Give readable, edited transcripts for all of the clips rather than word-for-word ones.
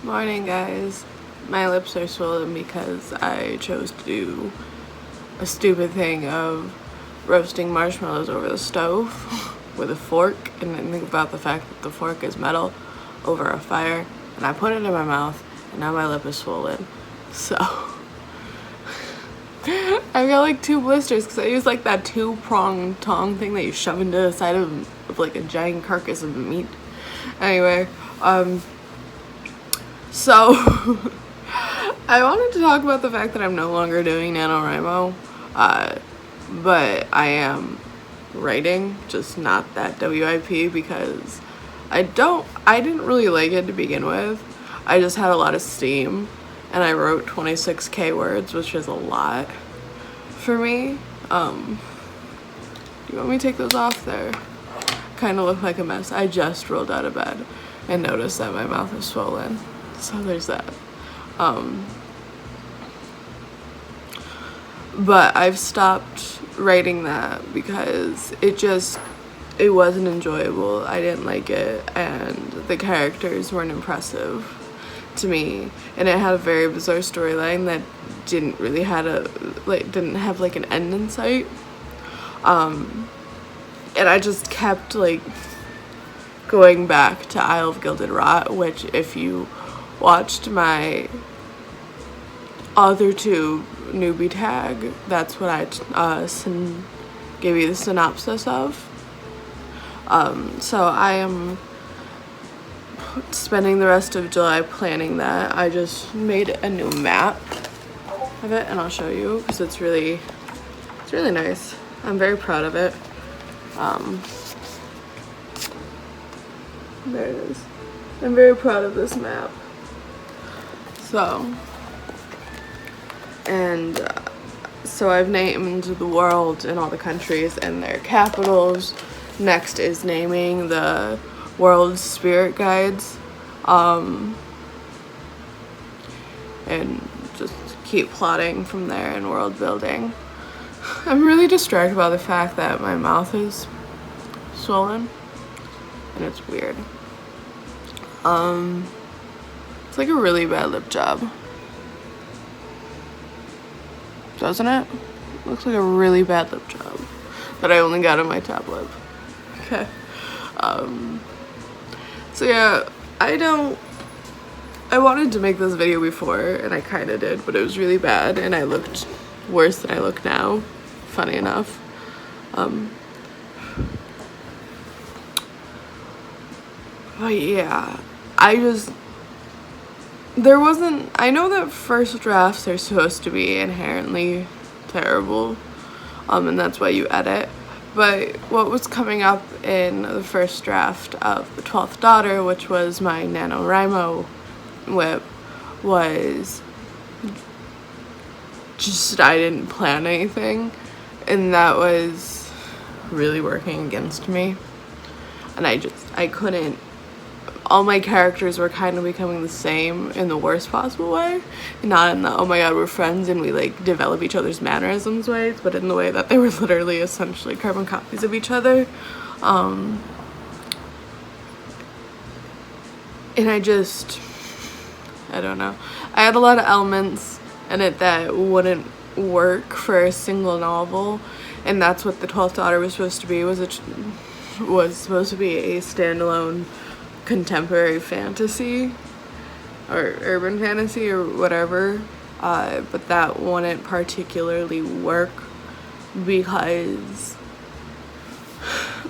Morning, guys. My lips are swollen because I chose to do a stupid thing of roasting marshmallows over the stove with a fork and then think about the fact that the fork is metal over a fire, and I put it in my mouth and now my lip is swollen. So I got like 2 blisters because I used like that 2-pronged tongue thing that you shove into the side of like a giant carcass of meat. Anyway, so I wanted to talk about the fact that I'm no longer doing NaNoWriMo, but I am writing, just not that WIP, because I didn't really like it to begin with. I just had a lot of steam, and I wrote 26k words, which is a lot for me. Do you want me to take those off? There kind of look like a mess. I just rolled out of bed and noticed that my mouth is swollen, so there's that. But I've stopped writing that because it wasn't enjoyable. I didn't like it, and the characters weren't impressive to me, and it had a very bizarre storyline that didn't really didn't have like an end in sight. And I just kept like going back to Isle of Gilded Rot, which if you watched my other 2 newbie tag, that's what I gave you the synopsis of. So I am spending the rest of July planning that. I just made a new map of it, and I'll show you because it's really nice. I'm very proud of it. There it is. I'm very proud of this map. So I've named the world and all the countries and their capitals. Next is naming the world's spirit guides, and just keep plotting from there and world building. I'm really distracted by the fact that my mouth is swollen, and it's weird. It's like a really bad lip job, doesn't it? Looks like a really bad lip job that I only got on my top lip. Okay. So yeah, I wanted to make this video before, and I kind of did, but it was really bad, and I looked worse than I look now, funny enough. But yeah, I know that first drafts are supposed to be inherently terrible, and that's why you edit. But what was coming up in the first draft of The 12th Daughter, which was my NaNoWriMo whip, was just I didn't plan anything, and that was really working against me. And I couldn't. All my characters were kind of becoming the same in the worst possible way, not in the oh my god we're friends and we like develop each other's mannerisms ways, but in the way that they were literally essentially carbon copies of each other. And I don't know, I had a lot of elements in it that wouldn't work for a single novel, and that's what The 12th Daughter was supposed to be. Was supposed to be a standalone contemporary fantasy or urban fantasy or whatever, but that wouldn't particularly work because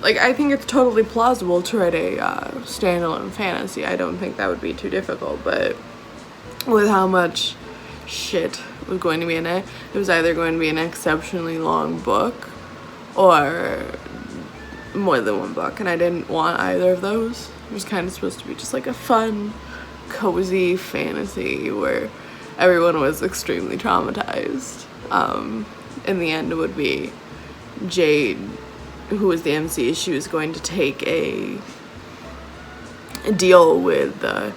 like I think it's totally plausible to write a standalone fantasy. I don't think that would be too difficult, but with how much shit was going to be in it, it was either going to be an exceptionally long book or more than one book, and I didn't want either of those. It was kind of supposed to be just like a fun, cozy fantasy where everyone was extremely traumatized. In the end, it would be Jade, who was the MC. She was going to take a deal with the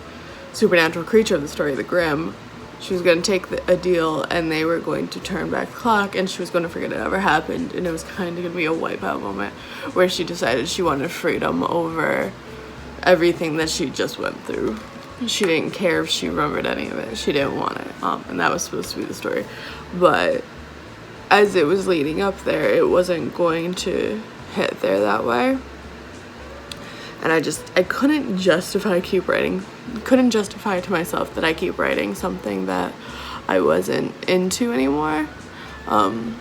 supernatural creature of the story, the Grimm. She was going to take a deal, and they were going to turn back the clock, and she was going to forget it ever happened, and it was kind of going to be a wipeout moment where she decided she wanted freedom over everything that she just went through. she didn't care if she remembered any of it. She didn't want it, and that was supposed to be the story. But as it was leading up there, it wasn't going to hit there that way. And I couldn't justify couldn't justify to myself that I keep writing something that I wasn't into anymore, that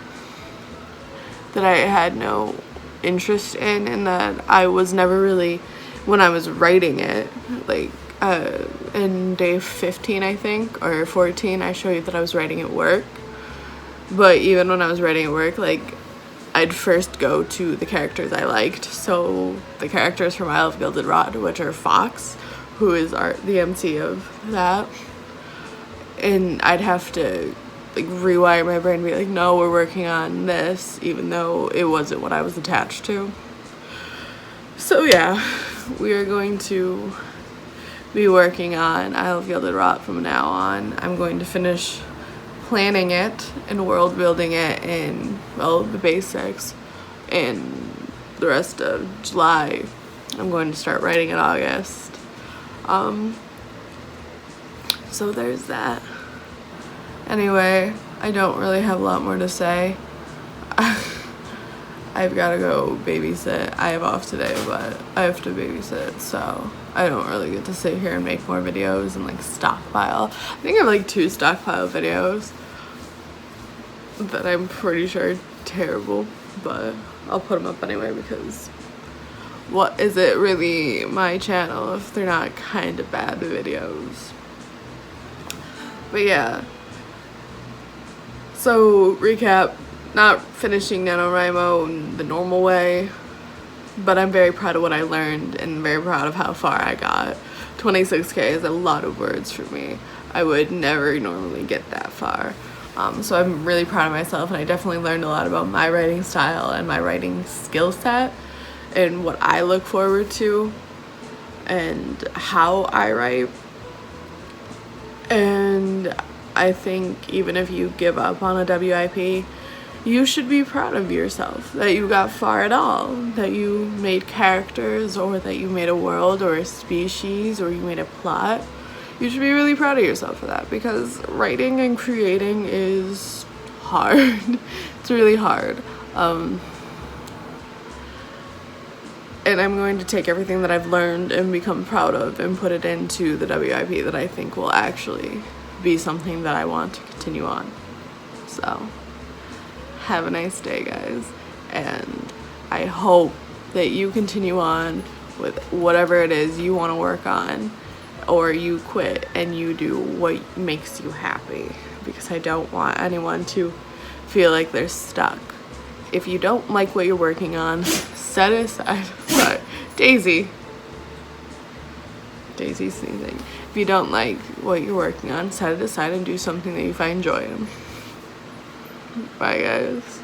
I had no interest in, and that I was never really, when I was writing it, like in day 15 I think, or 14, I show you that I was writing at work. But even when I was writing at work, like, I'd first go to the characters I liked. So the characters from I Love Gilded Rod, which are Fox, who is the MC of that, and I'd have to like rewire my brain and be like, no, we're working on this, even though it wasn't what I was attached to. So yeah, we are going to be working on I Love Gilded Rot from now on. I'm going to finish planning it and world building it in, well, the basics, and the rest of July. I'm going to start writing in August. So there's that. Anyway, I don't really have a lot more to say. I've got to go babysit. I have off today, but I have to babysit, so I don't really get to sit here and make more videos and like stockpile. I think I have like 2 stockpile videos that I'm pretty sure are terrible, but I'll put them up anyway, because what is it really my channel if they're not kind of bad videos? But yeah, so recap, not finishing NaNoWriMo the normal way, but I'm very proud of what I learned and very proud of how far I got. 26K is a lot of words for me. I would never normally get that far. So I'm really proud of myself, and I definitely learned a lot about my writing style and my writing skill set and what I look forward to and how I write. And I think even if you give up on a WIP, you should be proud of yourself that you got far at all, that you made characters, or that you made a world or a species, or you made a plot. You should be really proud of yourself for that, because writing and creating is hard. It's really hard. And I'm going to take everything that I've learned and become proud of and put it into the WIP that I think will actually be something that I want to continue on. So have a nice day, guys, and I hope that you continue on with whatever it is you want to work on, or you quit and you do what makes you happy, because I don't want anyone to feel like they're stuck. If you don't like what you're working on, set it aside. Sorry, Daisy's sneezing. If you don't like what you're working on, set it aside and do something that you find joy in. Bye, guys.